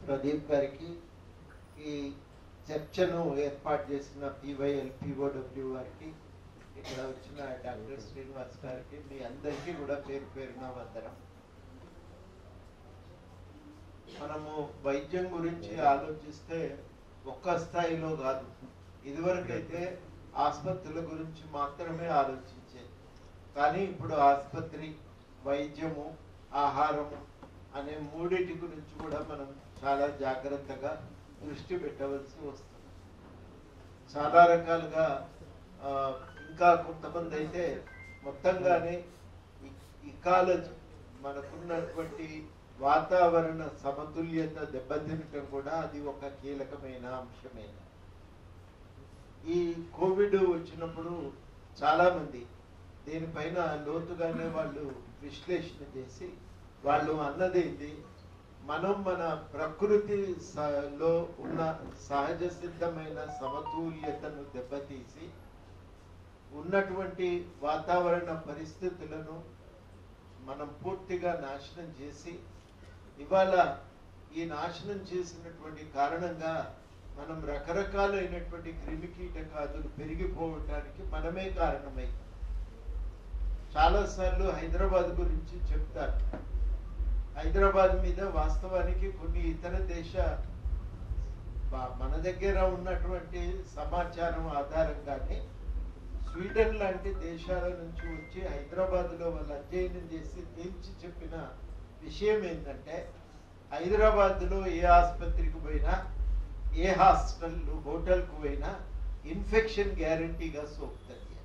ప్రదీప్ గారికి, ఈ చర్చను ఏర్పాటు చేసిన PYLPOW గారికి, ఇక్కడ వచ్చిన డాక్టర్ శ్రీనివాస్ గారికి, మీ అందరికీ కూడా పేరు పేరున వందనం. మనము వైద్యం గురించి ఆలోచిస్తే ఒక్క స్థాయిలో కాదు, ఇదివరకైతే ఆసుపత్రుల గురించి మాత్రమే ఆలోచించేది. కానీ ఇప్పుడు ఆసుపత్రి, వైద్యము, ఆహారము అనే మూడింటి గురించి కూడా మనం చాలా జాగ్రత్తగా దృష్టి పెట్టవలసి వస్తుంది. చాలా రకాలుగా ఇంకా కొంతమంది అయితే మొత్తంగానే ఇకాలజీ, మనకున్నటువంటి వాతావరణ సమతుల్యత దెబ్బతినటం కూడా అది ఒక కీలకమైన అంశమే. ఈ కోవిడ్ వచ్చినప్పుడు చాలా మంది దీనిపైన లోతుగానే వాళ్ళు విశ్లేషణ చేసి వాళ్ళు అన్నదేంది, మనం మన ప్రకృతిలో ఉన్న సహజ సిద్ధమైన సమతుల్యతను దెబ్బతీసి ఉన్నటువంటి వాతావరణ పరిస్థితులను మనం పూర్తిగా నాశనం చేసి, ఇవాళ ఈ నాశనం చేసినటువంటి కారణంగా మనం రకరకాలైనటువంటి క్రిమి కీటకాదులు పెరిగిపోవటానికి మనమే కారణమై. చాలాసార్లు హైదరాబాద్ గురించి చెప్తారు. హైదరాబాద్ మీద వాస్తవానికి కొన్ని ఇతర మన దగ్గర ఉన్నటువంటి సమాచారం ఆధారంగానే స్వీడన్ లాంటి దేశాల నుంచి వచ్చి హైదరాబాద్లో వాళ్ళు అధ్యయనం చేసి తేల్చి చెప్పిన విషయం ఏంటంటే, హైదరాబాద్లో ఏ ఆసుపత్రికి పోయినా, ఏ హోటల్కు పోయినా ఇన్ఫెక్షన్ గ్యారంటీగా సోకుతుంది.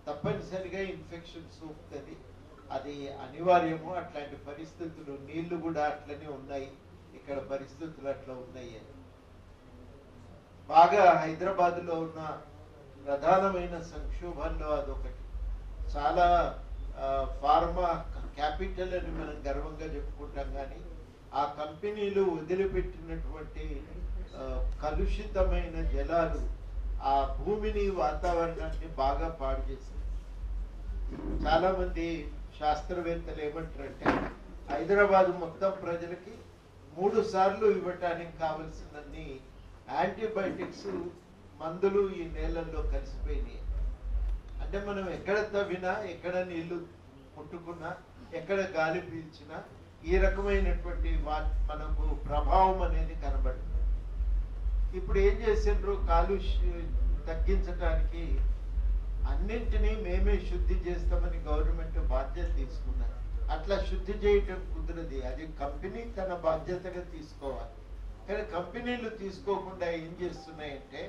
తప్పనిసరిగా ఇన్ఫెక్షన్ సోకుతుంది, అది అనివార్యము. అట్లాంటి పరిస్థితులు, నీళ్లు కూడా అట్లనే ఉన్నాయి, ఇక్కడ పరిస్థితులు అట్లా ఉన్నాయి. బాగా హైదరాబాద్లో ఉన్న ప్రధానమైన సంక్షోభాల్లో అదొకటి. చాలా ఫార్మా క్యాపిటల్ అని మనం గర్వంగా చెప్పుకుంటాం, కానీ ఆ కంపెనీలు వదిలిపెట్టినటువంటి కలుషితమైన జలాలు ఆ భూమిని, వాతావరణాన్ని బాగా పాడు చేసింది. చాలా మంది శాస్త్రవేత్తలు ఏమంటారంటే, హైదరాబాద్ మొత్తం ప్రజలకి 3 సార్లు ఇవ్వటానికి కావలసినన్ని యాంటీబయాటిక్స్ మందులు ఈ నేలల్లో కలిసిపోయినాయి. అంటే మనం ఎక్కడ తవ్వినా, ఎక్కడ నీళ్లు ముట్టుకున్నా, ఎక్కడ గాలి పీల్చినా ఈ రకమైనటువంటి మనకు ప్రభావం అనేది కనబడుతుంది. ఇప్పుడు ఏం చేసిండ్రు, కాలుష్యం తగ్గించడానికి అన్నింటినీ మేమే శుద్ధి చేస్తామని గవర్నమెంట్ బాధ్యత తీసుకున్నారు. అట్లా శుద్ధి చేయటం కుదరది, అది కంపెనీ తన బాధ్యతగా తీసుకోవాలి. కానీ కంపెనీలు తీసుకోకుండా ఏం చేస్తున్నాయంటే,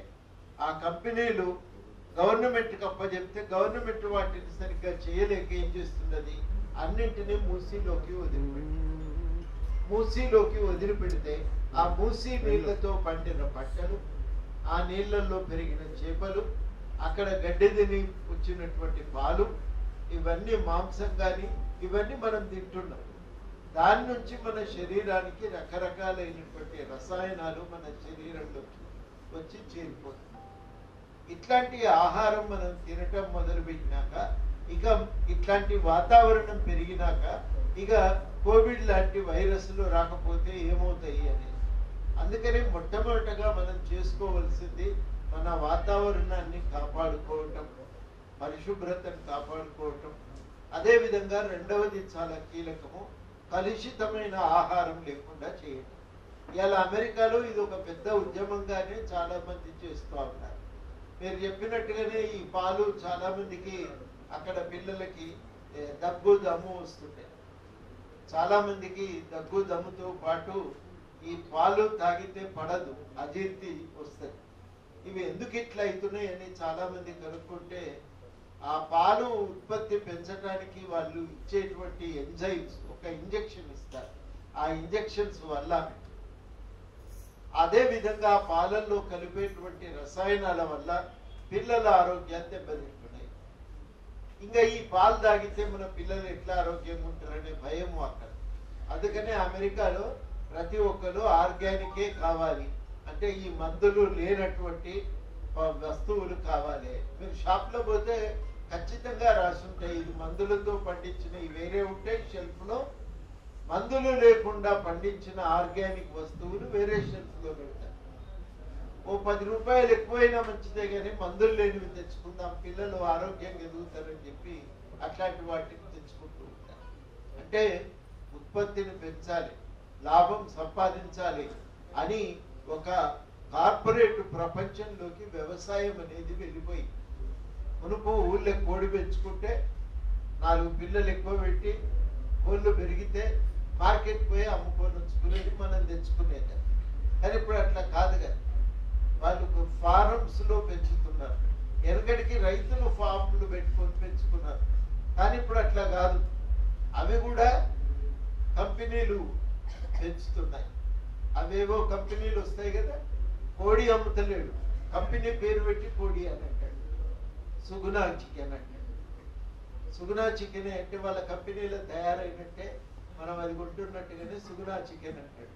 ఆ కంపెనీలు గవర్నమెంట్కి అప్పచెప్తే గవర్నమెంట్ వాటిని సరిగ్గా చేయలేక ఏం చేస్తున్నది, అన్నింటినీ మూసీలోకి వదిలిపెడితే ఆ మూసీ నీళ్లతో పండిన పంటలు, ఆ నీళ్లలో పెరిగిన చేపలు, అక్కడ గడ్డి తిని వచ్చినటువంటి పాలు, ఇవన్నీ మాంసం కానీ ఇవన్నీ మనం తింటున్నాం. దాని నుంచి మన శరీరానికి రకరకాలైనటువంటి రసాయనాలు మన శరీరంలోకి వచ్చి చేరిపోతుంది. ఇట్లాంటి ఆహారం మనం తినటం మొదలుపెట్టినాక, ఇక ఇట్లాంటి వాతావరణం పెరిగినాక, ఇక కోవిడ్ లాంటి వైరస్లు రాకపోతే ఏమవుతాయి అనేది. అందుకని మొట్టమొదటగా మనం చేసుకోవలసింది మన వాతావరణాన్ని కాపాడుకోవటం, పరిశుభ్రతను కాపాడుకోవటం. అదేవిధంగా రెండవది చాలా కీలకము, కలుషితమైన ఆహారం లేకుండా చేయటం. ఇలా అమెరికాలో ఇది ఒక పెద్ద ఉద్యమంగానే చాలా మంది చేస్తూ ఉన్నారు. మీరు చెప్పినట్టుగానే ఈ పాలు చాలా మందికి, అక్కడ పిల్లలకి దగ్గు దమ్ము వస్తుంటాయి. చాలా మందికి దగ్గు దమ్ముతో పాటు ఈ పాలు తాగితే పడదు, అజీర్తి వస్తుంది. ఇవి ఎందుకు ఇట్లా అవుతున్నాయి అని చాలా మంది కనుక్కుంటే, ఆ పాలు ఉత్పత్తి పెంచడానికి వాళ్ళు ఇచ్చేటువంటి ఎంజైమ్స్ ఒక ఇంజెక్షన్ ఇస్తారు. ఆ ఇంజెక్షన్స్ వల్ల, అదే విధంగా పాలల్లో కలిపేటువంటి రసాయనాల వల్ల పిల్లల ఆరోగ్యాన్ని దెబ్బతింటున్నాయి. ఇంకా ఈ పాలు తాగితే మన పిల్లలు ఎట్లా ఆరోగ్యంగా ఉంటారనే భయము అక్కడ. అందుకనే అమెరికాలో ప్రతి ఒక్కరు ఆర్గానికే కావాలి, అంటే ఈ మందులు లేనటువంటి వస్తువులు కావాలి. మీరు షాప్లో పోతే ఖచ్చితంగా రాసి ఉంటాయి, ఇది మందులతో పండించినవి వేరే ఉంటాయి షెల్ఫ్లో, మందులు లేకుండా పండించిన ఆర్గానిక్ వస్తువులు వేరే షెల్ఫ్లో పెడతారు. ఓ 10 రూపాయలు ఎక్కువైనా మంచిదే కానీ మందులు లేనివి తెచ్చుకుందాం, పిల్లలు ఆరోగ్యంగా ఎదుగుతారని చెప్పి అట్లాంటి వాటిని తెచ్చుకుంటూ ఉంటారు. అంటే ఉత్పత్తిని పెంచాలి, లాభం సంపాదించాలి అని ఒక కార్పొరేట్ ప్రపంచంలోకి వ్యవసాయం అనేది వెళ్ళిపోయి, మునుపు ఊళ్ళో కోడి పెంచుకుంటే 4 పిల్లలు ఎక్కువ పెట్టి కోళ్ళు పెరిగితే మార్కెట్ పోయి అమ్ముకొని ఉంచుకునేది, మనం తెచ్చుకునేది. కానీ ఇప్పుడు అట్లా కాదు కదా, వాళ్ళు ఫారమ్స్ లో పెంచుతున్నారు. వెనకటికి రైతులు ఫార్మ్లు పెట్టుకొని పెంచుకున్నారు, కానీ ఇప్పుడు అట్లా కాదు, అవి కూడా కంపెనీలు పెంచుతున్నాయి. అవేవో కంపెనీలు వస్తాయి కదా, కోడి అమ్ముతలేడు, కంపెనీ పేరు పెట్టి కోడి అని అంటాడు, సుగుణా చికెన్ అంటాడు. సుగుణా చికెన్ అంటే వాళ్ళ కంపెనీలో తయారైనట్టే, మనం అది కొంటున్నట్టుగానే సుగుణా చికెన్ అంటాడు.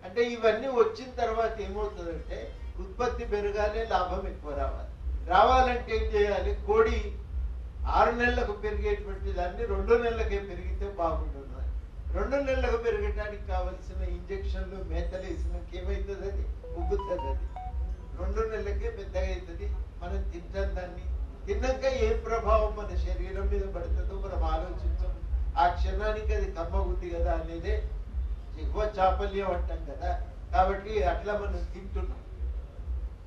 అంటే ఇవన్నీ వచ్చిన తర్వాత ఏమవుతుందంటే ఉత్పత్తి పెరగాలి, లాభం ఎక్కువ రావాలి. రావాలంటే ఏం చేయాలి, కోడి 6 నెలలకు పెరిగేటువంటి దాన్ని 2 నెలలకే పెరిగితే బాగుంటుంది. 2 నెలలకు పెరగడానికి కావలసిన ఇంజక్షన్లు మేతలు వేసినాక ఏమవుతుంది, అది ఉగ్గుతుంది. అది 2 నెలలకే పెద్దగా అవుతుంది. మనం తింటాం, దాన్ని తిన్నాక ఏ ప్రభావం మన శరీరం మీద పడుతుందో మనం ఆలోచించాం. ఆ క్షణానికి అది కమ్మగుంది కదా అనేదే ఎక్కువ చాపల్యం అంటాం కదా. కాబట్టి అట్లా మనం తింటున్నాం.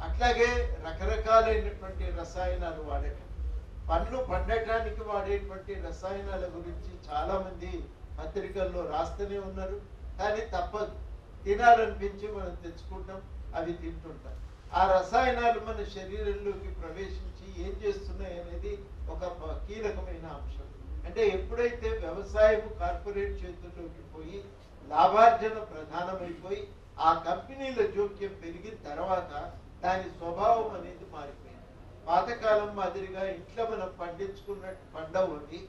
అట్లాగే రకరకాలైనటువంటి రసాయనాలు వాడటం, పండ్లు పండటానికి వాడేటువంటి రసాయనాల గురించి చాలా మంది పత్రికల్లో రాస్తూనే ఉన్నారు. కానీ తప్పదు, తినాలనిపించి మనం తెచ్చుకుంటాం, అవి తింటుంటాం. ఆ రసాయనాలు మన శరీరంలోకి ప్రవేశించి ఏం చేస్తున్నాయి అనేది ఒక కీలకమైన అంశం. అంటే ఎప్పుడైతే వ్యవసాయం కార్పొరేట్ చేతుల్లోకి పోయి లాభార్జన ప్రధానమైపోయి ఆ కంపెనీల జోక్యం పెరిగిన తర్వాత దాని స్వభావం అనేది మారిపోయింది. పాతకాలం మాదిరిగా ఇంట్లో మనం పండించుకున్నట్టు పండవని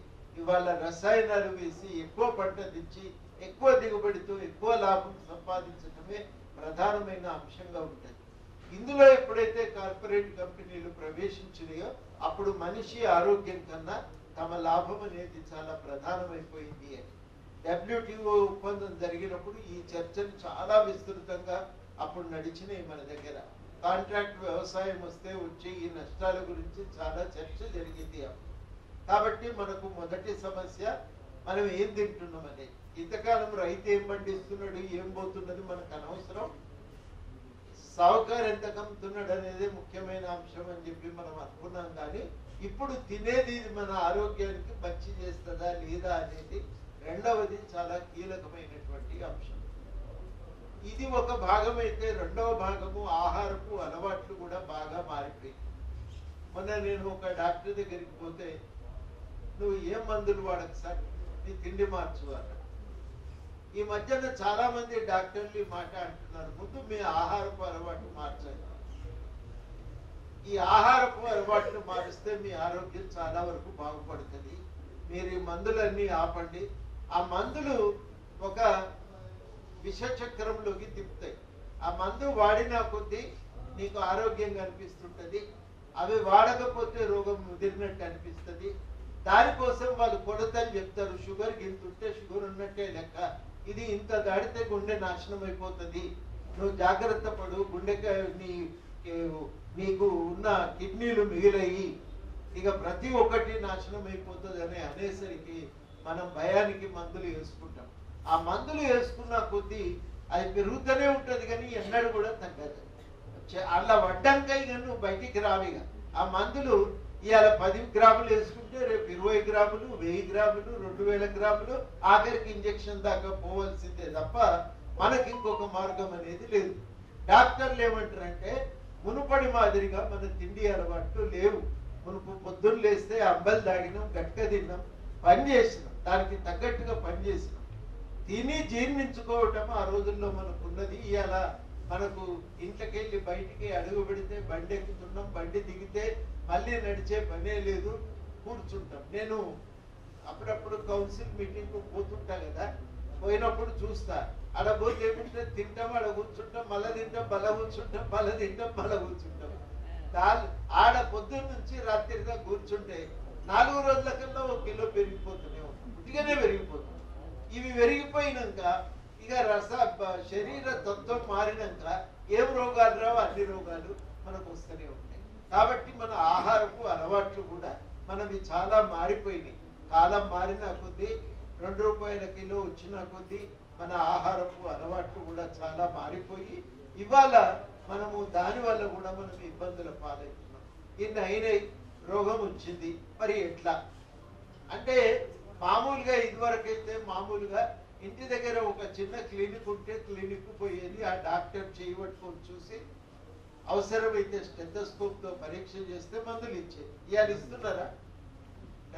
ఇవాళ రసాయనాలు వేసి ఎక్కువ పంట తెచ్చి ఎక్కువ దిగుబడితో ఎక్కువ లాభం సంపాదించడమే ప్రధానమైన అంశంగా ఉంటుంది. ఇందులో ఎప్పుడైతే కార్పొరేట్ కంపెనీలు ప్రవేశించినాయో అప్పుడు మనిషి ఆరోగ్యం కన్నా తమ లాభం అనేది చాలా ప్రధానమైపోయింది అని WTO ఒప్పందం జరిగినప్పుడు ఈ చర్చలు చాలా విస్తృతంగా అప్పుడు నడిచినాయి. మన దగ్గర కాంట్రాక్ట్ వ్యవసాయం వస్తే వచ్చే ఈ నష్టాల గురించి చాలా చర్చ జరిగింది. కాబట్టి మనకు మొదటి సమస్య మనం ఏం తింటున్నాం అనేది. ఇంతకాలం రైతు ఏం పండిస్తున్నాడు, ఏం పోతున్నది మనకు అనవసరం, సావుకారు ఎంత కమ్ముతున్నాడు అనేది ముఖ్యమైన అంశం అని చెప్పి మనం అనుకున్నాం. కానీ ఇప్పుడు తినేది మన ఆరోగ్యానికి మంచి చేస్తుందా లేదా అనేది రెండవది చాలా కీలకమైనటువంటి అంశం. ఇది ఒక భాగం అయితే రెండవ భాగము ఆహారపు అలవాట్లు కూడా బాగా మారిపోయింది. మొన్న నేను ఒక డాక్టర్ దగ్గరికి పోతే, నువ్వు ఏం మందులు వాడకు సార్, నీ తిండి మార్చు అన్నాడు. ఈ మధ్యన చాలా మంది డాక్టర్లు ఈ మాట అంటున్నారు, ముందు మీ ఆహారపు అలవాటు మార్చండి. ఈ ఆహారపు అలవాట్లు మారిస్తే మీ ఆరోగ్యం చాలా వరకు బాగుపడుతుంది. మీరు ఈ మందులన్నీ ఆపండి. ఆ మందులు ఒక విషచక్రంలోకి తిప్పుతాయి. ఆ మందు వాడినా కొద్దీ నీకు ఆరోగ్యంగా అనిపిస్తుంటది, అవి వాడకపోతే రోగం ముదిరినట్టు అనిపిస్తుంది. దానికోసం వాళ్ళు కొలతలు చెప్తారు, షుగర్ గింతుంటే షుగర్ ఉన్నట్టే లెక్క, ఇది ఇంత దాడితే గుండె నాశనం అయిపోతుంది, నువ్వు జాగ్రత్త పడు, గుండెకాయ నీకు ఉన్న కిడ్నీలు మిగిలయి, ఇక ప్రతి ఒక్కటి నాశనం అయిపోతుంది అని అనేసరికి మనం భయానికి మందులు వేసుకుంటాం. ఆ మందులు వేసుకున్న కొద్దీ అది పెరుగుతూనే ఉంటుంది కానీ ఎన్నడూ కూడా తగ్గదు. అలా వడ్డానికై కానీ నువ్వు బయటికి రావిగా. ఆ మందులు ఇవాళ 10 గ్రాములు వేసుకుంటే రేపు 20 గ్రాములు, 1000 గ్రాములు, 2000 గ్రాములు, ఆఖరికి ఇంజక్షన్ దాకా పోవాల్సిందే తప్ప మనకి ఇంకొక మార్గం అనేది లేదు. డాక్టర్లు ఏమంటారంటే మునుపడి మాదిరిగా మన తిండి అలవాట్లు లేవు. మునుపు పొద్దున్న లేస్తే అంబలు తాగినాం, గట్క తిన్నాం, పని చేసినాం, దానికి తగ్గట్టుగా పని చేసినాం, తిని జీర్ణించుకోవటం ఆ రోజుల్లో మనకున్నది. ఇవాళ మనకు ఇంట్లోకెళ్ళి బయటికి అడుగు పెడితే బండి ఎక్కుతున్నాం, బండి దిగితే మళ్ళీ నడిచే పనే లేదు, కూర్చుంటాం. నేను అప్పుడప్పుడు కౌన్సిల్ మీటింగ్ పోతుంటా కదా, పోయినప్పుడు చూస్తా, ఆడ పోతే ఏమిటంటే తింటాం, ఆడ కూర్చుంటాం, మళ్ళీ తింటాం, మళ్ళీ కూర్చుంటాం, మళ్ళీ తింటాం, మళ్ళీ కూర్చుంటాం. ఆడ పొద్దున్న నుంచి రాత్రిగా కూర్చుంటే 4 రోజుల కన్నా 1 కిలో పెరిగిపోతూనే ఉంటుంది, ఉట్టిగానే పెరిగిపోతుంది. ఇవి పెరిగిపోయినాక ఇక శరీర తత్వం మారినాక ఏం రోగాలు రావు, అన్ని రోగాలు మనకు వస్తూనే ఉంటాయి. కాబట్టి మన ఆహారపు అలవాట్లు కూడా మనవి చాలా మారిపోయినాయి. కాలం మారిన కొద్దీ 2 రూపాయల కిలో వచ్చిన కొద్దీ మన ఆహారపు అలవాట్లు కూడా చాలా మారిపోయి ఇవాళ మనము దానివల్ల కూడా మనం ఇబ్బందుల పాలవుతున్నాం. ఇన్ని అయినాయి, రోగం వచ్చింది, మరి ఎట్లా అంటే మామూలుగా ఇదివరకైతే మామూలుగా ఇంటి దగ్గర ఒక చిన్న క్లినిక్ ఉంటే క్లినిక్ పోయేది, ఆ డాక్టర్ చేయబట్టుకొని చూసి అవసరమైతే స్టెథోస్కోప్ తో పరీక్ష చేస్తే మందులు ఇచ్చేది. ఇవాళ ఇస్తున్నారా?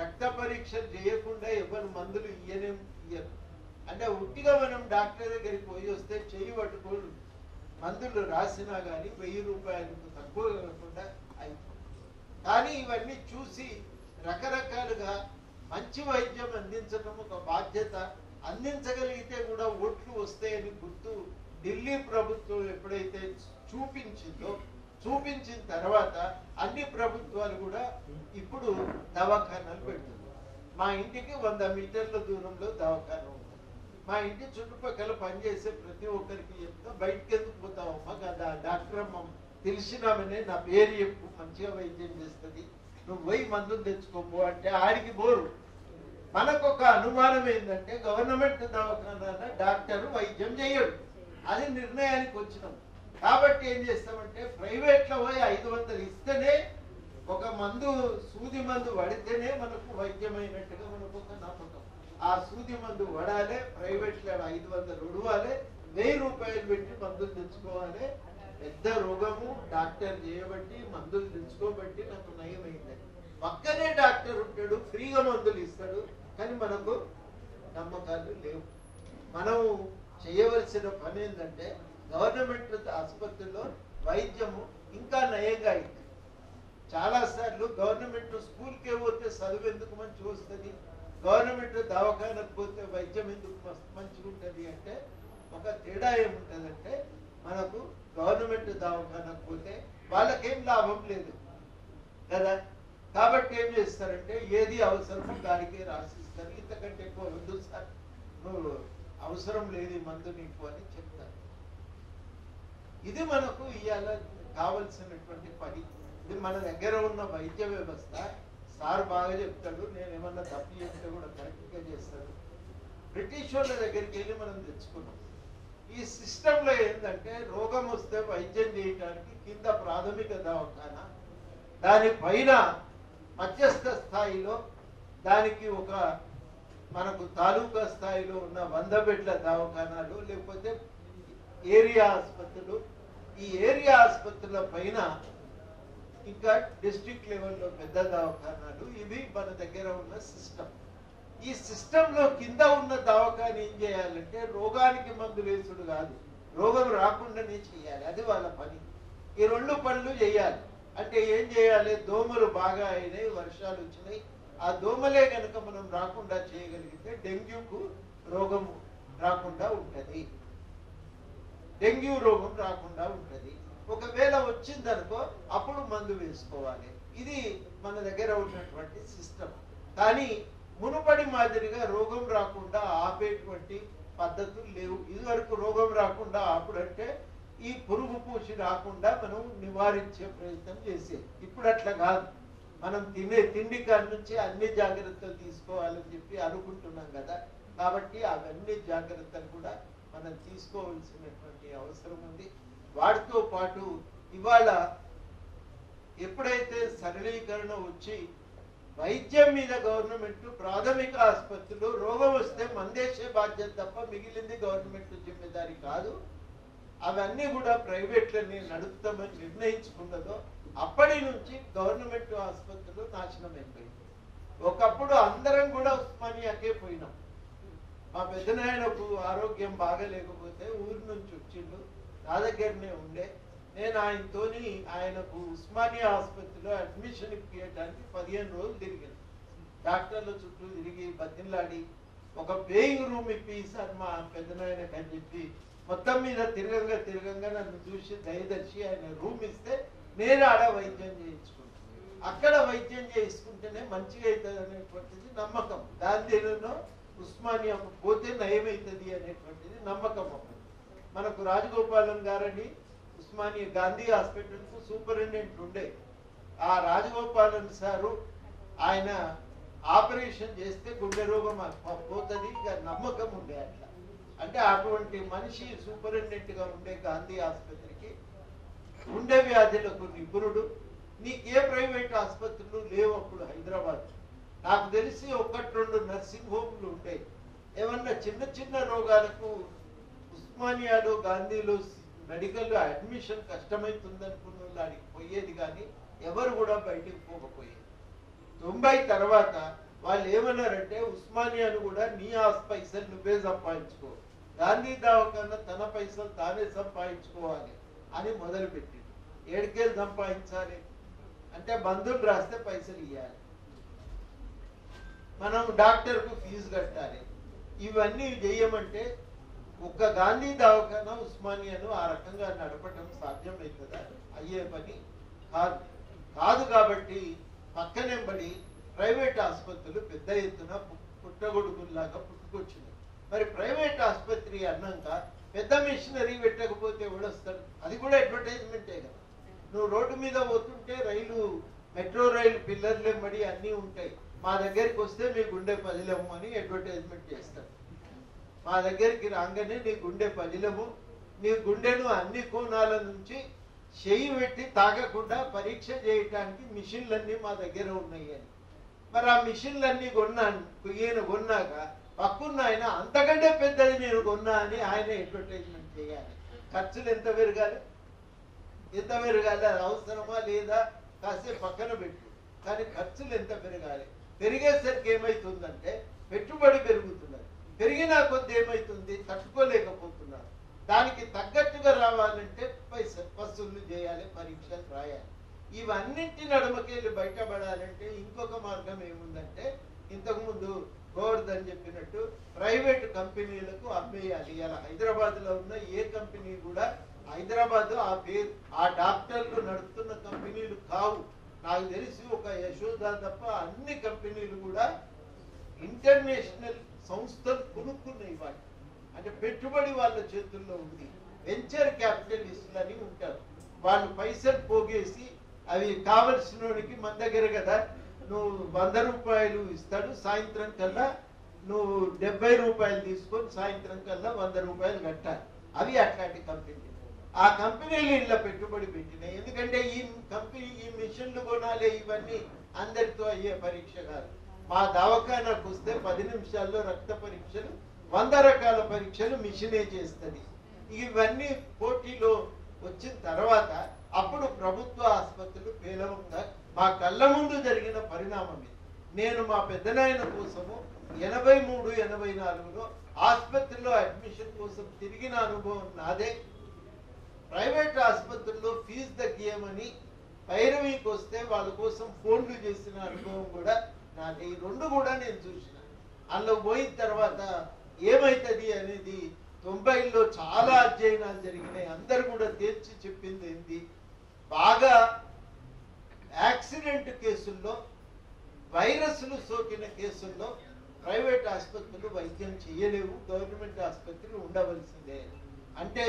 రక్త పరీక్షలు చేయకుండా ఎవరు మందులు ఇయ్యరు. అంటే ఉట్టిగా మనం డాక్టర్ దగ్గరికి పోయి వస్తే చెయ్యి పట్టుకోడు, మందులు రాసినా కానీ 1000 రూపాయలకు తక్కువ కాకుండా అయిపోతుంది. కానీ ఇవన్నీ చూసి రకరకాలుగా మంచి వైద్యం అందించడం ఒక బాధ్యత. అందించగలిగితే కూడా ఓట్లు వస్తాయని గుర్తు ఢిల్లీ ప్రభుత్వం ఎప్పుడైతే చూపించిన తర్వాత అన్ని ప్రభుత్వాలు కూడా ఇప్పుడు దవాఖానాలు పెడుతుంది. మా ఇంటికి 100 మీటర్ల దూరంలో దవాఖానా ఉంటుంది. మా ఇంటి చుట్టుపక్కల పనిచేసే ప్రతి ఒక్కరికి చెప్తా, బయటకు ఎందుకు పోతావమ్మా, కదా డాక్టర్ అమ్మ తెలిసినామనే నా పేరు చెప్పు, మంచిగా వైద్యం చేస్తుంది, నువ్వు పోయి మందులు తెచ్చుకోపో అంటే ఆడికి బోరు. మనకు ఒక అనుమానం ఏంటంటే గవర్నమెంట్ దవాఖానా డాక్టర్ వైద్యం చేయడు, అది నిర్ణయానికి వచ్చినాం. కాబట్టి ఏం చేస్తామంటే ప్రైవేట్ లో పోయి 500 ఇస్తేనే, ఒక మందు సూది మందు పడితేనే మనకు వైద్యమైనట్టుగా మనకు ఒక నమ్మకం. ఆ సూది మందు పడాలి, ప్రైవేట్ లో 500 ఉడవాలి, 1000 రూపాయలు పెట్టి మందులు తెచ్చుకోవాలి. పెద్ద రోగము డాక్టర్ చేయబట్టి మందులు తెచ్చుకోబట్టి నాకు నయమైంది. పక్కనే డాక్టర్ ఉంటాడు, ఫ్రీగా మందులు ఇస్తాడు, కానీ మనకు నమ్మకాలు లేవు. మనం చేయవలసిన పని ఏంటంటే గవర్నమెంట్ ఆసుపత్రిలో వైద్యము ఇంకా నయంగా అయింది. చాలా సార్లు గవర్నమెంట్ స్కూల్కే పోతే చదువు ఎందుకు మంచిగా వస్తుంది, గవర్నమెంట్ దవాఖానకు పోతే వైద్యం ఎందుకు మంచిగా ఉంటుంది అంటే ఒక తేడా ఏముంటుందంటే మనకు గవర్నమెంట్ దవాఖానకు పోతే వాళ్ళకేం లాభం లేదు కదా. కాబట్టి ఏం చేస్తారంటే ఏది అవసరమో దానికే రాసిస్తారు, ఇంతకంటే ఎక్కువ వద్దు సార్, నువ్వు అవసరం లేదు ఈ మందు నీకు అని చెప్తారు. ఇది మనకు ఇవాళ కావలసినటువంటి పని. ఇది మన దగ్గర ఉన్న వైద్య వ్యవస్థ. సార్ బాగా చెప్తాడు, నేను ఏమన్నా తప్పు చెప్తే కూడా కరెక్ట్గా చేస్తాడు. బ్రిటిష్ వాళ్ళ దగ్గరికి వెళ్ళి మనం తెచ్చుకున్నాం. ఈ సిస్టంలో ఏంటంటే రోగం వస్తే వైద్యం చేయడానికి కింద ప్రాథమిక దవాఖానా, దానిపైన మధ్యస్థ స్థాయిలో దానికి ఒక మనకు తాలూకా స్థాయిలో ఉన్న 100 బెడ్ల దవాఖానాలు, లేకపోతే ఏరియా ఆసుపత్రులు. ఈ ఏరియా ఆసుపత్రుల పైన ఇంకా డిస్ట్రిక్ట్ లెవెల్లో పెద్ద దవాఖానాలు. ఇవి మన దగ్గర ఉన్న సిస్టమ్. ఈ సిస్టంలో కింద ఉన్న దవాఖాన ఏం చేయాలంటే రోగానికి మందు వేసుడు కాదు, రోగం రాకుండానే చేయాలి, అది వాళ్ళ పని. ఈ 2 పనులు చేయాలి. అంటే ఏం చేయాలి, దోమలు బాగా అయినాయి, వర్షాలు వచ్చినాయి, ఆ దోమలే కనుక మనం రాకుండా చేయగలిగితే డెంగ్యూకు రోగం రాకుండా ఉంటది, డెంగ్యూ రోగం రాకుండా ఉంటది. ఒకవేళ వచ్చిందనుకో అప్పుడు మందు వేసుకోవాలి. ఇది మన దగ్గర ఉన్నటువంటి సిస్టమ్. కానీ మునుపటి మాదిరిగా రోగం రాకుండా ఆపేటువంటి పద్ధతులు లేవు. ఇదివరకు రోగం రాకుండా ఆపుడంటే ఈ పురుగు పూసి రాకుండా మనం నివారించే ప్రయత్నం చేసేది. ఇప్పుడు అట్లా కాదు. మనం తినే తిండి కాడి నుంచి అన్ని జాగ్రత్తలు తీసుకోవాలని చెప్పి అనుకుంటున్నాం కదా. కాబట్టి అవన్నీ జాగ్రత్తలు కూడా మనం తీసుకోవాల్సినటువంటి అవసరం ఉంది. వాటితో పాటు ఇవాళ ఎప్పుడైతే సరళీకరణ వచ్చి వైద్యం మీద గవర్నమెంట్ ప్రాథమిక ఆసుపత్రులు రోగం వస్తే మందేసే బాధ్యత తప్ప మిగిలింది గవర్నమెంట్ జిమ్మేదారి కాదు, అవన్నీ కూడా ప్రైవేట్లని నడుపుతామని నిర్ణయించుకున్నదో అప్పటి నుంచి గవర్నమెంట్ ఆసుపత్రులు నాశనం అయిపోయింది. ఒకప్పుడు అందరం కూడా ఉస్మానియాకే పోయినాం. మా పెద్దనాయనకు ఆరోగ్యం బాగలేకపోతే ఊరి నుంచి వచ్చిండు, నా దగ్గరనే ఉండే. నేను ఆయనకు ఉస్మానియా ఆసుపత్రిలో అడ్మిషన్ ఇప్పించడానికి 15 రోజులు తిరిగాను. డాక్టర్ల చుట్టూ తిరిగి బతిలాడి ఒక పేయింగ్ రూమ్ ఇప్పి సార్ మా పెద్దనాయనకు అని చెప్పి మొత్తం మీద తిరగంగా నన్ను చూసి దయదర్శి ఆయన రూమ్ ఇస్తే నేను ఆడ వైద్యం చేయించుకుంటాను. అక్కడ వైద్యం చేసుకుంటేనే మంచిగా అవుతుంది అనేటువంటిది నమ్మకం. గాంధీలో ఉస్మానియాకు పోతే నయమవుతుంది అనేటువంటిది నమ్మకం. మనకు రాజగోపాలన్ గారని ఉస్మానియా గాంధీ హాస్పిటల్కు సూపరింటెండెంట్ ఉండే. ఆ రాజగోపాలన్ సారు ఆయన ఆపరేషన్ చేస్తే గుండె రోగం పోతుంది నమ్మకం ఉండే. అట్లా అంటే అటువంటి మనిషి సూపరింటెండెంట్ గా ఉండే గాంధీ ఆసుపత్రికి గుండె వ్యాధులకు నిపుణుడు. నీకే ప్రైవేట్ ఆసుపత్రులు లేవు అప్పుడు హైదరాబాద్. నాకు తెలిసి 1-2 నర్సింగ్ హోమ్లు ఉంటాయి. ఏమన్నా చిన్న చిన్న రోగాలకు ఉస్మానియాలో గాంధీలో మెడికల్ అడ్మిషన్ కష్టమవుతుంది అనుకున్న వాళ్ళకి పోయేది, కానీ ఎవరు కూడా బయటికి పోకపోయేది. 90 తర్వాత వాళ్ళు ఏమన్నారంటే ఉస్మానియాను కూడా నీ పైసలు నువ్వే సంపాదించుకో, గాంధీ దవాఖానా తన పైసలు తానే సంపాదించుకోవాలి అని మొదలుపెట్టింది. ఏడుకేళ్ళు సంపాదించాలి అంటే బంధువులు రాస్తే పైసలు ఇవ్వాలి, మనం డాక్టర్కు ఫీజు కట్టాలి. ఇవన్నీ చేయమంటే ఒక్క గాంధీ దవాఖానా ఉస్మానియాను ఆ రకంగా నడపడం సాధ్యమవుతుందా? అయ్యే పని కాదు. కాబట్టి పక్కనెంబడి ప్రైవేట్ ఆసుపత్రులు పెద్ద ఎత్తున పుట్టగొడుగుల్లాగా పుట్టుకొచ్చినాయి. మరి ప్రైవేట్ ఆసుపత్రి అన్నాక పెద్ద మిషనరీ పెట్టకపోతే ఎవడొస్తాడు? అది కూడా అడ్వర్టైజ్మెంటే కదా. నువ్వు రోడ్డు మీద పోతుంటే మెట్రో రైలు పిల్లర్లెంబడి అన్నీ ఉంటాయి. మా దగ్గరికి వస్తే మీ గుండె పదిలము అని అడ్వర్టైజ్మెంట్ చేస్తాడు. మా దగ్గరికి రాగానే నీ గుండె పదిలము, నీ గుండెను అన్ని కోణాల నుంచి చెయ్యి పెట్టి తాగకుండా పరీక్ష చేయటానికి మిషన్లన్నీ మా దగ్గర ఉన్నాయి అని. మరి ఆ మిషన్లన్నీ కొన్నాక పక్కున్న ఆయన అంతకంటే పెద్దది నేను కొన్నా అని ఆయన అడ్వర్టైజ్మెంట్ చేయాలి. ఖర్చులు ఎంత పెరగాలి? అది అవసరమా లేదా కాసేపు పక్కన పెట్టు, కానీ ఖర్చులు ఎంత పెరగాలి? పెరిగేసరికి ఏమవుతుందంటే పెట్టుబడి పెరుగుతున్నది. పెరిగినా కొద్ది ఏమవుతుంది, తట్టుకోలేకపోతున్నారు. దానికి తగ్గట్టుగా రావాలంటే వసూళ్లు చేయాలి, పరీక్షలు రాయాలి. ఇవన్నింటి నడుమకెళ్ళి బయటపడాలంటే ఇంకొక మార్గం ఏముందంటే ఇంతకుముందు గోవర్ధన్ చెప్పినట్టు ప్రైవేట్ కంపెనీలకు అమ్మేయాలి. ఇలా హైదరాబాద్ లో ఉన్న ఏ కంపెనీ కూడా హైదరాబాద్ ఆ డాక్టర్లు నడుపుతున్న కంపెనీలు కావు. నాకు తెలిసి ఒక యశోద తప్ప అన్ని కంపెనీలు కూడా ఇంటర్నేషనల్ సంస్థలు కొనుక్కున్నాయి. వాటి అంటే పెట్టుబడి వాళ్ళ చేతుల్లో ఉంది. వెంచర్ క్యాపిటలిస్టులు అని ఉంటారు. వాళ్ళు పైసలు పోగేసి అవి కావలసినోడికి మన దగ్గర కదా నువ్వు 100 రూపాయలు ఇస్తాడు, సాయంత్రం కల్లా నువ్వు 70 రూపాయలు తీసుకొని సాయంత్రం కల్లా 100 రూపాయలు కట్టాలి. అవి అట్లాంటి కంపెనీలు. ఆ కంపెనీలు ఇలా పెట్టుబడి పెట్టినాయి. ఎందుకంటే ఈ మిషన్లు కొనాలి, ఇవన్నీ అందరితో అయ్యే పరీక్ష కాదు. మా దవాఖానాకు వస్తే 10 నిమిషాల్లో రక్త పరీక్షలు 100 రకాల పరీక్షలు మిషనే చేస్తుంది. ఇవన్నీ పోటీలో వచ్చిన తర్వాత అప్పుడు ప్రభుత్వ ఆసుపత్రులు పేలవంగా మా కళ్ళ ముందు జరిగిన పరిణామం ఇది. నేను మా పెద్దనాయన కోసము 83-84లో ఆసుపత్రిలో అడ్మిషన్ కోసం తిరిగిన అనుభవం నాదే. ప్రైవేట్ ఆసుపత్రుల్లో ఫీజు తగ్గియమని పైరవీకి వస్తే వాళ్ళ కోసం ఫోన్లు చేసిన అనుభవం కూడా నాది. ఈ రెండు కూడా నేను చూసిన. అందులో పోయిన తర్వాత ఏమైతుంది అనేది 90లో చాలా అధ్యయనాలు జరిగినాయి. అందరు కూడా తేల్చి చెప్పింది ఏంటి, బాగా యాక్సిడెంట్ కేసుల్లో, వైరస్లు సోకిన కేసుల్లో ప్రైవేట్ ఆసుపత్రులు వైద్యం చేయలేవు, గవర్నమెంట్ ఆసుపత్రులు ఉండవలసిందే. అంటే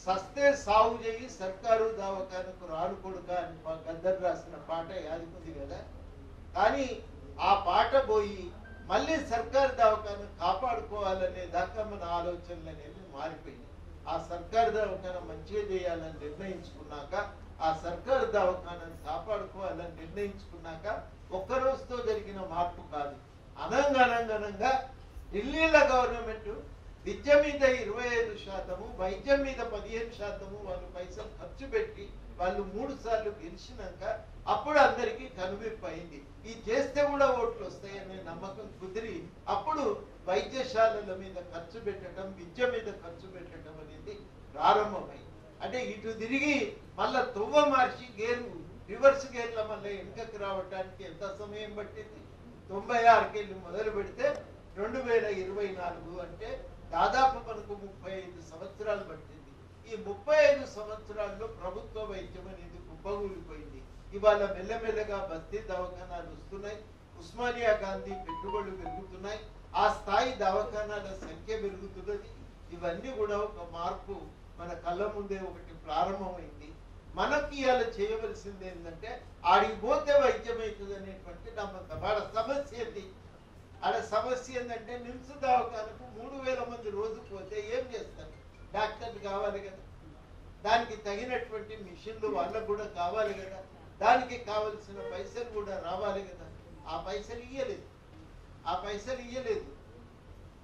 సస్తే సాగు చేయి సర్కారు దవాఖానకు రాను కొడుక అని గద్దర్ రాసిన పాట యాదికుంది కదా. కానీ ఆ పాట పోయి మళ్ళీ సర్కారు దవాఖాన కాపాడుకోవాలనే దాకా మన ఆలోచనలు అనేవి మారిపోయింది. ఆ సర్కారు దవాఖాన మంచిగా చేయాలని నిర్ణయించుకున్నాక, ఆ సర్కారు దవాఖానను కాపాడుకోవాలని నిర్ణయించుకున్నాక ఒక్కరోజుతో జరిగిన మార్పు కాదు. అనంగా ఢిల్లీలో గవర్నమెంట్ విద్య మీద 25%, వైద్యం మీద 15% వాళ్ళు పైసలు ఖర్చు పెట్టి వాళ్ళు 3 సార్లు గెలిచినాక అప్పుడు అందరికీ కనువిప్పు అయింది. ఈ చేస్తే కూడా ఓట్లు వస్తాయనే నమ్మకం కుదిరి అప్పుడు వైద్యశాలల మీద ఖర్చు పెట్టడం, విద్య మీద ఖర్చు పెట్టడం అనేది ప్రారంభమైంది. అంటే ఇటు తిరిగి మళ్ళా తువ్వ మార్చి రివర్స్ గేర్ల మళ్ళీ వెనుకకు రావడానికి ఎంత సమయం పట్టింది? 96కి వెళ్ళి మొదలు పెడితే 2024 అంటే దాదాపు మనకు 35 సంవత్సరాలు పట్టింది. ఈ 35 సంవత్సరాల్లో ప్రభుత్వ వైద్యం అనేది కుప్పగూలిపోయింది. ఇవాళ మెల్లమెల్లగా బస్తీ దవాఖానాలు వస్తున్నాయి. ఉస్మానియా గాంధీ పెట్టుబడులు పెరుగుతున్నాయి, ఆ స్థాయి దవాఖానాల సంఖ్య పెరుగుతున్నది. ఇవన్నీ కూడా ఒక మార్పు మన కళ్ళ ముందే ఒకటి ప్రారంభమైంది. మనకి ఇవాళ చేయవలసింది ఏంటంటే ఆడికి పోతే వైద్యం అవుతుంది అనేటువంటి నమ్మకం. ఆడ సమస్య ఏంటి? ఆడ సమస్య ఏంటంటే నిమ్స్ దవాఖానకు 3000 మంది రోజు పోతే ఏం చేస్తారు? డాక్టర్లు కావాలి కదా, దానికి తగినటువంటి మిషన్లు వాళ్ళకు కూడా కావాలి కదా, దానికి కావలసిన పైసలు కూడా రావాలి కదా. ఆ పైసలు ఇయ్యలేదు.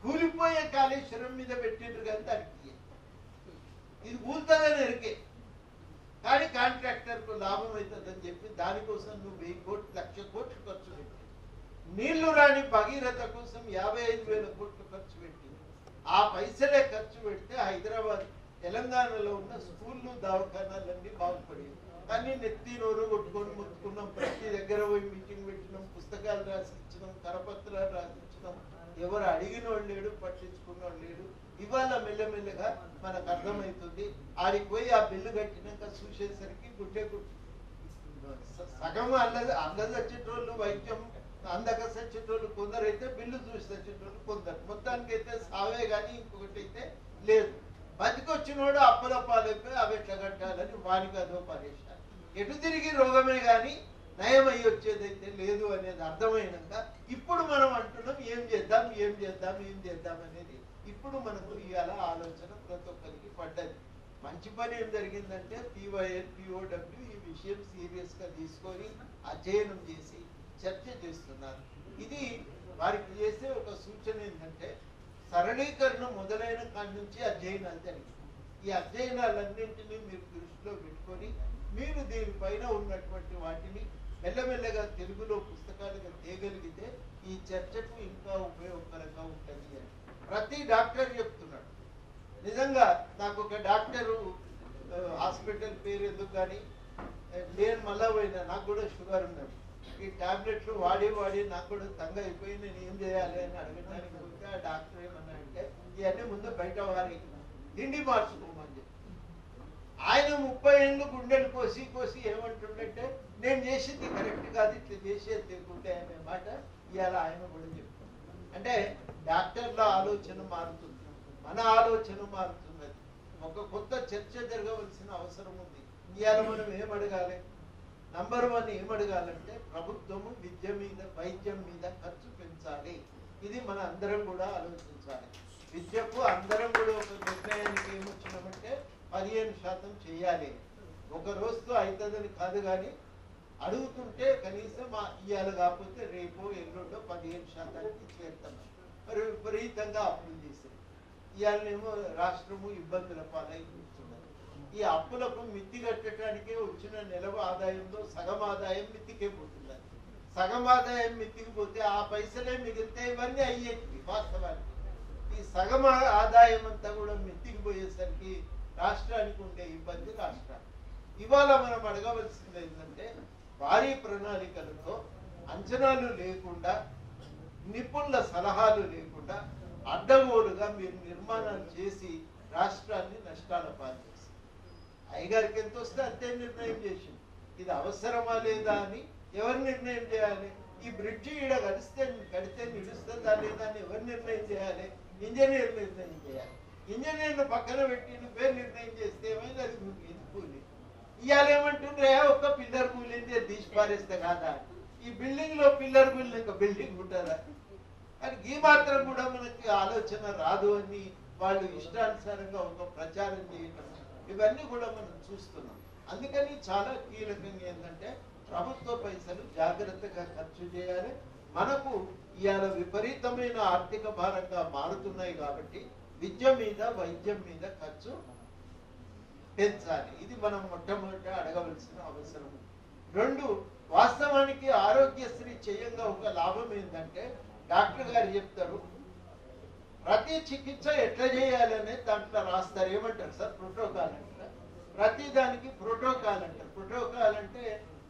కూలిపోయే కాళేశ్వరం మీద పెట్టిండ్రు కానీ దానికి ఇది కూలుతుందని ఎరికే, కానీ కాంట్రాక్టర్కు లాభం అవుతుందని చెప్పి దానికోసం నువ్వు 1000 కోట్లు 1,00,000 కోట్లు ఖర్చు పెట్టి, నీళ్లు రాని భగీరథ కోసం 55,000 కోట్లు ఖర్చు పెట్టి, ఆ పైసలే ఖర్చు పెడితే హైదరాబాద్ తెలంగాణలో ఉన్న స్కూళ్ళు దవాఖానాలన్నీ బాగుపడేవి. కానీ నెత్తి నోరు కొట్టుకొని మొత్తుకున్నాం, ప్రతి దగ్గర పోయి మీటింగ్ పెట్టినాం, పుస్తకాలు రాసి ఇచ్చినాం, కరపత్రాలు రాసి ఇచ్చినాం. ఎవరు అడిగిన వాళ్ళు లేడు, పట్టించుకున్న వాళ్ళు లేడు. ఇవాళ మెల్లమెల్లగా మనకు అర్థమవుతుంది. ఆడికి పోయి ఆ బిల్లు కట్టినాక చూసేసరికి గుడ్డే సగం అందరు వచ్చేటోళ్ళు వైద్యం అందక సచ్చేటోళ్ళు కొందరు అయితే, బిల్లు చూసి వచ్చేటోళ్ళు కొందరు. మొత్తానికి అయితే సావే కానీ ఇంకొకటి అయితే లేదు. బతికొచ్చినోడు అప్పుల పాలైపోయి అవి ఎట్లా కట్టాలని వానికి అదో పరేషాన్. ఎటు తిరిగి రోగమే కానీ నయం అయ్యి వచ్చేదైతే లేదు అనేది అర్థమైనాక ఇప్పుడు మనం అంటున్నాం ఏం చేద్దాం అనేది. ఇప్పుడు మనకు ఇవాళ ఆలోచన ప్రతి ఒక్కరికి పడ్డది. మంచి పని ఏం జరిగిందంటే PYN POW ఈ విషయం సీరియస్ గా తీసుకొని అధ్యయనం చేసి చర్చ చేస్తున్నారు. ఇది వారికి చేసే ఒక సూచన ఏంటంటే సరళీకరణ మొదలైన కాడి నుంచి అధ్యయనాలు జరిగింది. ఈ అధ్యయనాలన్నింటినీ మీరు దృష్టిలో పెట్టుకొని మీరు దీనిపైన ఉన్నటువంటి వాటిని మెల్లమెల్లగా తెలుగులో పుస్తకాలుగా తేగలిగితే ఈ చర్చకు ఇంకా ఉపయోగకరంగా ఉంటుంది అని ప్రతి డాక్టర్ చెప్తున్నాడు. నిజంగా నాకు ఒక డాక్టరు హాస్పిటల్ పేరు ఎందుకు కానీ నేను మళ్ళా పోయినా, నాకు కూడా షుగర్ ఉన్నది, ఈ టాబ్లెట్లు వాడి నాకు కూడా తంగ అయిపోయి నేను ఏం చేయాలి అని అడగడానికి పోతే ఆ డాక్టర్ ఏమన్నా అంటే ఇవన్నీ ముందు బయట వారి తిండి మార్చుకోమని చెప్పి. ఆయన 30 ఏళ్ళు గుండెలు కోసి ఏమంటుండంటే నేను చేసింది కరెక్ట్ కాదు, ఇట్లా చేసేది లేకుంటే అనే మాట ఇవాళ ఆయన కూడా చెప్తాను. అంటే డాక్టర్ల ఆలోచన మారుతుంది, మన ఆలోచన మారుతున్నది. ఒక కొత్త చర్చ జరగవలసిన అవసరం ఉంది. ఇవాళ మనం ఏం అడగాలి? నంబర్ 1 ఏం అడగాలంటే ప్రభుత్వము విద్య మీద వైద్యం మీద ఖర్చు పెంచాలి. ఇది మన అందరం కూడా ఆలోచించాలి. విద్యకు అందరం కూడా ఒక నిర్ణయానికి ఏమొచ్చినామంటే 15% చేయాలి. ఒక రోజుతో అవుతుందని కాదు, కానీ అడుగుతుంటే కనీసం ఇవాళ కాకపోతే రేపో ఎల్లుండో 15%కి చేస్తాం. మరి విపరీతంగా అప్పులు చేశారు. ఇవాళనేమో రాష్ట్రము ఇబ్బందుల పాలై కూర్చున్నది. ఈ అప్పులకు మిత్తి కట్టడానికే వచ్చిన నెల ఆదాయంలో సగం ఆదాయం మిత్తికే పోతున్నారు. సగం ఆదాయం మిత్తికి పోతే ఆ పైసలే మిగిలితే ఇవన్నీ అయ్యేవి. వాస్తవానికి ఈ సగం ఆదాయం అంతా కూడా మిత్తికి పోయేసరికి రాష్ట్రానికి ఉండే ఇబ్బంది రాష్ట్రానికి. ఇవాళ మనం అడగవలసింది ఏంటంటే భారీ ప్రణాళికలతో అంచనాలు లేకుండా, నిపుణుల సలహాలు లేకుండా అడ్డగోలుగా మీరు నిర్మాణాలు చేసి రాష్ట్రాన్ని నష్టాల పాలు చేసి అయ్యగారికి ఎంత వస్తే అంతే నిర్ణయం చేసింది. ఇది అవసరమా లేదా అని ఎవరు నిర్ణయం చేయాలి? ఈ బ్రిడ్జి ఈడ కడితే నిలుస్తుందా లేదా అని ఎవరు నిర్ణయం చేయాలి? ఇంజనీర్ నిర్ణయం చేయాలి. ఇంజనీర్ను పక్కన పెట్టి నువ్వే నిర్ణయం చేస్తే ఏమైంది? అది కూలి. ఇవాళ ఏమంటుండ్రే ఒక్క పిల్లర్ కూలింది తీసి పారేస్తే కాదా? ఈ బిల్డింగ్ లో పిల్లర్ కూలిన ఇంకా బిల్డింగ్ ఉంటుందా? కానీ ఈ మాత్రం కూడా మనకి ఆలోచన రాదు అని వాళ్ళు ఇష్టానుసారంగా ఒక ప్రచారం చేయటం, ఇవన్నీ కూడా మనం చూస్తున్నాం. అందుకని చాలా కీలకంగా ఏంటంటే ప్రభుత్వ పైసలు జాగ్రత్తగా ఖర్చు చేయాలి. మనకు ఇవాళ విపరీతమైన ఆర్థిక భారంగా మారుతున్నాయి కాబట్టి విద్య మీద వైద్యం మీద ఖర్చు పెంచాలి. ఇది మనం మొట్టమొదట అడగవలసిన అవసరం. 2, వాస్తవానికి ఆరోగ్యశ్రీ చేయంగా ఒక లాభం ఏంటంటే డాక్టర్ గారు చెప్తారు ప్రతి చికిత్స ఎట్లా చేయాలి అనేది దాంట్లో రాస్తారు. ఏమంటారు సార్? ప్రోటోకాల్ అంటారు. ప్రతి దానికి ప్రోటోకాల్ అంటారు. ప్రోటోకాల్ అంటే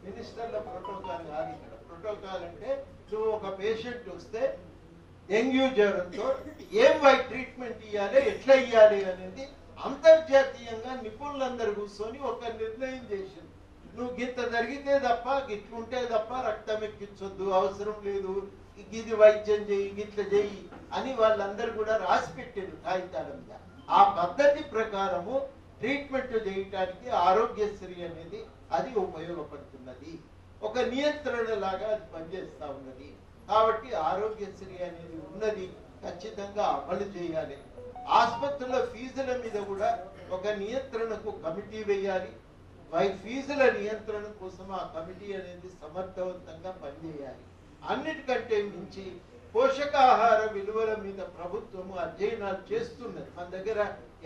మినిస్టర్ల ప్రోటోకాల్ కాదు. ఇక్కడ ప్రోటోకాల్ అంటే నువ్వు ఒక పేషెంట్ వస్తే డెంగ్యూ జ్వరంతో ఏం ట్రీట్మెంట్ ఇవ్వాలి, ఎట్లా ఇవ్వాలి అనేది అంతర్జాతీయంగా నిపుణులందరూ కూర్చొని ఒక నిర్ణయం చేసింది. నువ్వు గింత జరిగితే తప్ప గిట్లుంటే తప్ప రక్తం ఎక్కించొద్దు, అవసరం లేదు, ఇది వైద్యం చేయి, గిట్ల చేయి అని వాళ్ళందరూ కూడా రాసి పెట్టారు కాగితాల మీద. ఆ పద్ధతి ప్రకారము ట్రీట్మెంట్ చేయటానికి ఆరోగ్యశ్రీ అనేది అది ఉపయోగపడుతున్నది. ఒక నియంత్రణ లాగా అది పనిచేస్తా ఉన్నది. కాబట్టి ఆరోగ్యశ్రీ అనేది ఉన్నది, ఖచ్చితంగా అమలు చేయాలి. ఆసుపత్రుల ఫీజుల మీద కూడా ఒక నియంత్రణకు కమిటీ వేయాలి. ఫీజుల నియంత్రణ కోసం ఆ కమిటీ అనేది సమర్థవంతంగా పనిచేయాలి. అన్నిటికంటే మించి పోషకాహార విలువల మీద ప్రభుత్వము అధ్యయనాలు చేస్తున్నది. మన దగ్గర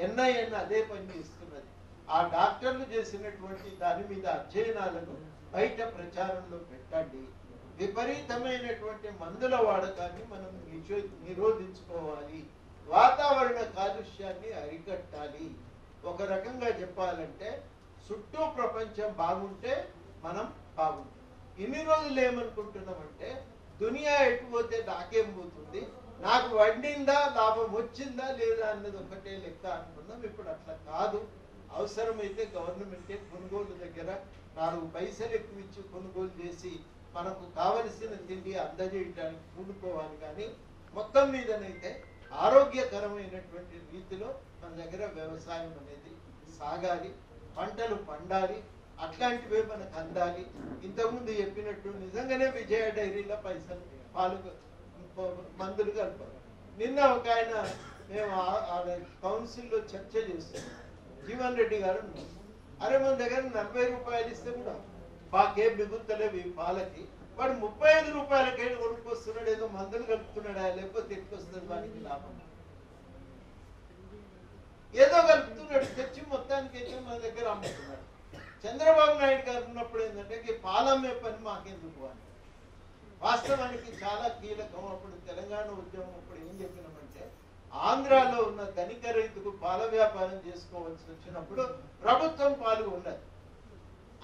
ఎన్ఐఎన్ అదే పని చేస్తున్నది. ఆ డాక్టర్లు చేసినటువంటి దాని మీద అధ్యయనాలను బయట ప్రచారంలో పెట్టండి. విపరీతమైనటువంటి మందుల వాడకాన్ని మనం నిరోధించుకోవాలి. వాతావరణ కాలుష్యాన్ని అరికట్టాలి. ఒక రకంగా చెప్పాలంటే చుట్టూ ప్రపంచం బాగుంటే మనం బాగుంటాం. ఇన్ని రోజులు ఏమనుకుంటున్నామంటే దునియా ఎటుపోతే నాకేం పోతుంది, నాకు వండిందా లాభం వచ్చిందా లేదా అన్నది ఒకటే లెక్క అనుకున్నాం. ఇప్పుడు అట్లా కాదు. అవసరమైతే గవర్నమెంటే కొనుగోలు దగ్గర 4 పైసలు ఎక్కువ ఇచ్చి కొనుగోలు చేసి మనకు కావలసిన తిండి అందజేయడానికి కూడుకోవాలి. కానీ మొత్తం మీదనైతే ఆరోగ్యకరమైనటువంటి రీతిలో మన దగ్గర వ్యవసాయం అనేది సాగాలి, పంటలు పండాలి, అట్లాంటివే మనకు అందాలి. ఇంతకుముందు చెప్పినట్టు నిజంగానే విజయ డైరీలో పైసలు పాలు మందులు కలపాలి. నిన్న ఒక ఆయన మేము కౌన్సిల్లో చర్చ చేస్తాం, జీవన్ రెడ్డి గారు, అరే మన దగ్గర 40 రూపాయలు ఇస్తే కూడా మాకేం మిగులుతలేవు ఈ పాలకి, వాడు 35 రూపాయలకే కొనుక్కొస్తున్నాడు, ఏదో మందులు కలుపుతున్నాడా, లేకపోతే ఎట్టుకొస్తుంది వాడికి లాభం, ఏదో కలుపుతున్నాడు, తెచ్చి మొత్తానికి అయితే మన దగ్గర అమ్ముతున్నాడు. చంద్రబాబు నాయుడు గారు ఉన్నప్పుడు ఏంటంటే ఈ పాలమ్మే పని మాకెందుకు అని. వాస్తవానికి చాలా కీలకం. అప్పుడు తెలంగాణ ఉద్యమం అప్పుడు ఏం చెప్పినామంటే ఆంధ్రాలో ఉన్న ధనిక రైతుకు పాల వ్యాపారం చేసుకోవాల్సి వచ్చినప్పుడు ప్రభుత్వం పాల్గొన్నది.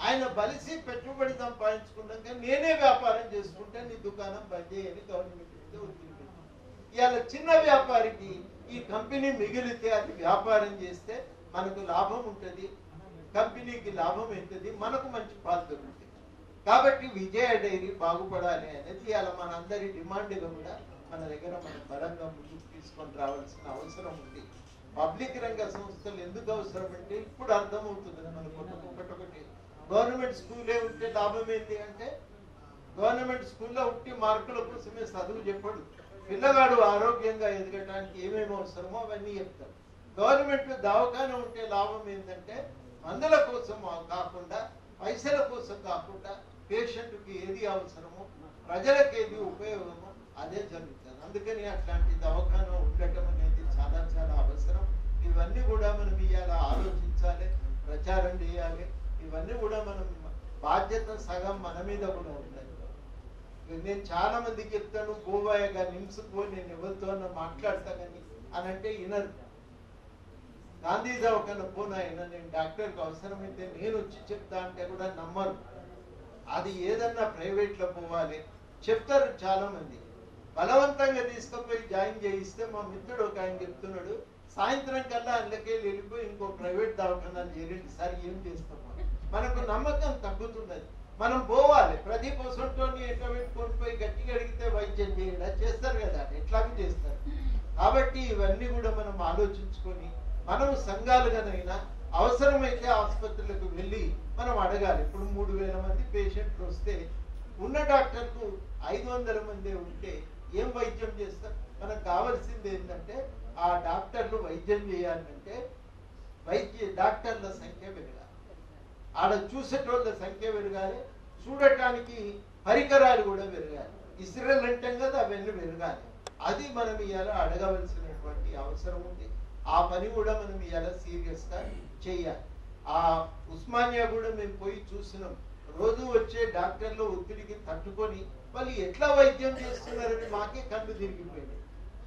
ఆయన బలిసి పెట్టుబడి సంపాదించుకున్నాక నేనే వ్యాపారం చేసుకుంటే నీ దుకాణం బంద్ చేయని గవర్నమెంట్ మీద ఒత్తిడి పెట్టింది. ఇవాళ చిన్న వ్యాపారికి ఈ కంపెనీ మిగిలితే అది వ్యాపారం చేస్తే మనకు లాభం ఉంటుంది, కంపెనీకి లాభం అవుతుంది, మనకు మంచి పాలు దొరుకుతుంది. కాబట్టి విజయ డైరీ బాగుపడాలి అనేది అలా మనందరి డిమాండ్గా కూడా మన దగ్గర మన బలంగా ముందుకు తీసుకొని రావాల్సిన అవసరం ఉంది. పబ్లిక్ రంగ సంస్థలు ఎందుకు అవసరం అంటే ఇప్పుడు అర్థమవుతుంది మనకు. ఒకటి గవర్నమెంట్ స్కూలే ఉంటే లాభం ఏంటి అంటే గవర్నమెంట్ స్కూల్లో ఉంటే మార్కుల కోసమే చదువు చెప్పడు. పిల్లగాడు ఆరోగ్యంగా ఎదగటానికి ఏమేమి అవసరమో అవన్నీ చెప్తారు. గవర్నమెంట్ దవాఖాన ఉంటే లాభం ఏంటంటే మందుల కోసం కాకుండా, పైసల కోసం కాకుండా, పేషెంట్కి ఏది అవసరమో, ప్రజలకు ఏది ఉపయోగమో అదే జరుగుతుంది. అందుకని అట్లాంటి దవాఖాన ఉండటం అనేది చాలా చాలా అవసరం. ఇవన్నీ కూడా మనం ఇవాళ ఆలోచించాలి, ప్రచారం చేయాలి. ఇవన్నీ కూడా మనం బాధ్యత సగం మన మీద కూడా ఉంటుంది. నేను చాలా మందికి చెప్తాను, గోవాయగా నిమ్స్కు నేను ఎవరితో మాట్లాడతానని అని అంటే వినరు. గాంధీ దవాఖాన పోనాయన నేను డాక్టర్కి అవసరమైతే నేను వచ్చి చెప్తా అంటే కూడా నమ్మరు. అది ఏదన్నా ప్రైవేట్లో పోవాలి చెప్తారు చాలా మంది. బలవంతంగా తీసుకుపోయి జాయిన్ చేయిస్తే మా మిత్రుడు ఒక ఆయన చెప్తున్నాడు, సాయంత్రం కల్లా అందుకే వెళ్ళిపోయి ఇంకో ప్రైవేట్ దవాఖానాలు చేరండి సార్, ఏం చేస్తాము. మనకు నమ్మకం తగ్గుతున్నది. మనం పోవాలి. ప్రతి పొసంతో ఎట్లా పెట్టుకొని పోయి గట్టిగా అడిగితే వైద్యం చేయడా చేస్తారు కదా, ఎట్లాగూ చేస్తారు. కాబట్టి ఇవన్నీ కూడా మనం ఆలోచించుకొని మనం సంఘాలుగానైనా అవసరమైతే ఆసుపత్రులకు వెళ్ళి మనం అడగాలి. ఇప్పుడు 3000 మంది పేషెంట్లు వస్తే ఉన్న డాక్టర్కు 500 మంది ఉంటే ఏం వైద్యం చేస్తారు? మనకు కావాల్సింది ఏంటంటే ఆ డాక్టర్లు వైద్యం చేయాలంటే డాక్టర్ల సంఖ్య పెరగాలి, ఆడ చూసేటోళ్ళ సంఖ్య పెరగాలి, చూడటానికి పరికరాలు కూడా పెరగాలి. ఇస్రాయల్ అంటాం కదా, అవన్నీ పెరగాలి. అది మనం ఇవాళ అడగవలసినటువంటి అవసరం ఉంది. ఆ పని కూడా మనం ఇవాళ సీరియస్ గా చెయ్యాలి. ఆ ఉస్మానియా కూడా మేము పోయి చూసినాం. రోజు వచ్చే డాక్టర్లు ఒత్తిడికి తట్టుకొని వాళ్ళు ఎట్లా వైద్యం చేస్తున్నారని మాకే కళ్ళు తిరిగిపోయింది.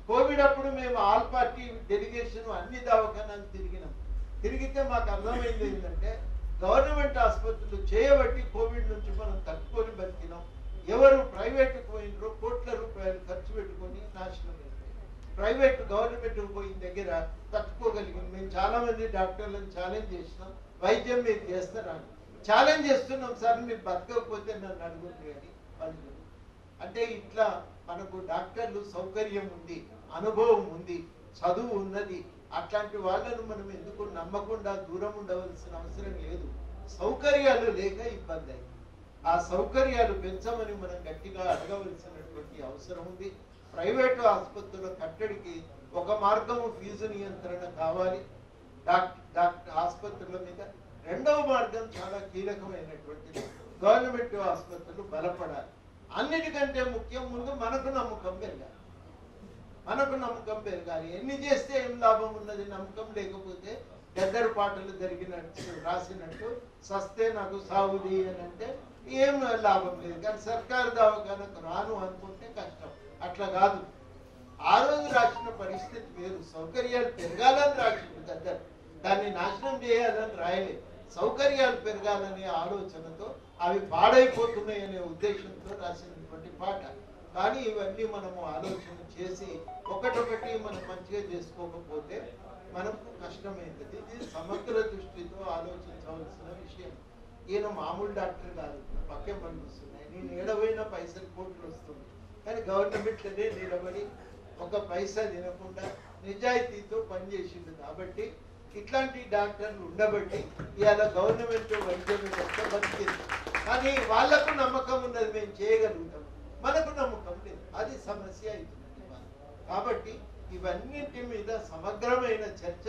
కోవిడ్ అప్పుడు మేము ఆల్ పార్టీ డెలిగేషన్ అన్ని దవాఖానాలు తిరిగితే మాకు అర్థమైంది ఏంటంటే గవర్నమెంట్ ఆసుపత్రులు చేయబట్టి కోవిడ్ నుంచి మనం తట్టుకొని బతికినాం. ఎవరు ప్రైవేట్కి పోయినరో కోట్ల రూపాయలు ఖర్చు పెట్టుకొని నాశనం అయిపోయింది. ప్రైవేట్ గవర్నమెంట్ పోయిన దగ్గర తట్టుకోగలిగింది. మేము చాలా మంది డాక్టర్లను ఛాలెంజ్ చేసినాం, వైద్యం మీరు చేస్తారా? ఛాలెంజ్ చేస్తున్నాం సార్, మీరు బతకకపోతే నన్ను అడుగుతుంది అని వాళ్ళు. అంటే ఇట్లా మనకు డాక్టర్లు సౌకర్యం ఉంది, అనుభవం ఉంది, చదువు ఉన్నది, అట్లాంటి వాళ్ళను మనం ఎందుకు నమ్మకుండా దూరం ఉండవలసిన అవసరం లేదు. సౌకర్యాలు లేక ఇబ్బంది అయింది. ఆ సౌకర్యాలు పెంచమని మనం గట్టిగా అడగవలసినటువంటి అవసరం ఉంది. ప్రైవేటు ఆసుపత్రుల కట్టడికి ఒక మార్గము ఫీజు నియంత్రణ కావాలి డాక్టర్ ఆసుపత్రుల మీద. రెండవ మార్గం చాలా కీలకమైనటువంటిది, గవర్నమెంట్ ఆసుపత్రులు బలపడాలి. అన్నిటికంటే ముఖ్యం ముందు మనకు నమ్మకం పెరగాలి. మనకు నమ్మకం పెరగాలి. ఎన్ని చేస్తే ఏం లాభం ఉన్నది? నమ్మకం లేకపోతే గద్దరు పాటలు జరిగినట్టు రాసినట్టు సస్తే నాకు సాగుది అని అంటే ఏం లాభం లేదు. కానీ సర్కారు దవాఖానకు రాను అనుకుంటే కష్టం. అట్లా కాదు. ఆ రోజు రాసిన పరిస్థితి వేరు. సౌకర్యాలు పెరగాలని రాసింది గద్దరు, దాన్ని నాశనం చేయాలని రాయలేదు. సౌకర్యాలు పెరగాలనే ఆలోచనతో అవి పాడైపోతున్నాయనే ఉద్దేశంతో రాసినటువంటి పాట. కానీ ఇవన్నీ మనము ఆలోచన చేసి ఒకటొకటి మనం మంచిగా చేసుకోకపోతే మనకు కష్టమైంది. ఇది సమగ్ర దృష్టితో ఆలోచించవలసిన విషయం. ఈయన మామూలు డాక్టర్ కాదు, పక్కే పనులు వస్తున్నాయి. నేను ఏడవైనా పైసలు కోట్లు వస్తుంది, కానీ గవర్నమెంట్లోనే నిలబడి ఒక పైసా తినకుండా నిజాయితీతో పనిచేసింది. కాబట్టి ఇట్లాంటి డాక్టర్లు ఉండబట్టి ఇవాళ గవర్నమెంట్ వైద్యం బతికింది. కానీ వాళ్లకు నమ్మకం ఉన్నది, మేము చేయగలుగుతాం. మనకు నమ్మకం లేదు, అది సమస్య అవుతుంది. కాబట్టి ఇవన్నింటి మీద సమగ్రమైన చర్చ,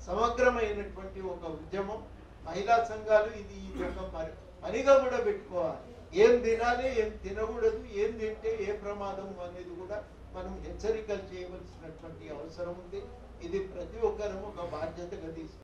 సమగ్రమైనటువంటి ఒక ఉద్యమం. మహిళా సంఘాలు ఇది ఒక పనిగా కూడా పెట్టుకోవాలి. ఏం తినాలి, ఏం తినకూడదు, ఏం తింటే ఏ ప్రమాదం అనేది కూడా మనం హెచ్చరికలు చేయవలసినటువంటి అవసరం ఉంది. ఇది ప్రతి ఒక్కరూ ఒక బాధ్యతగా తీసుకుంటారు.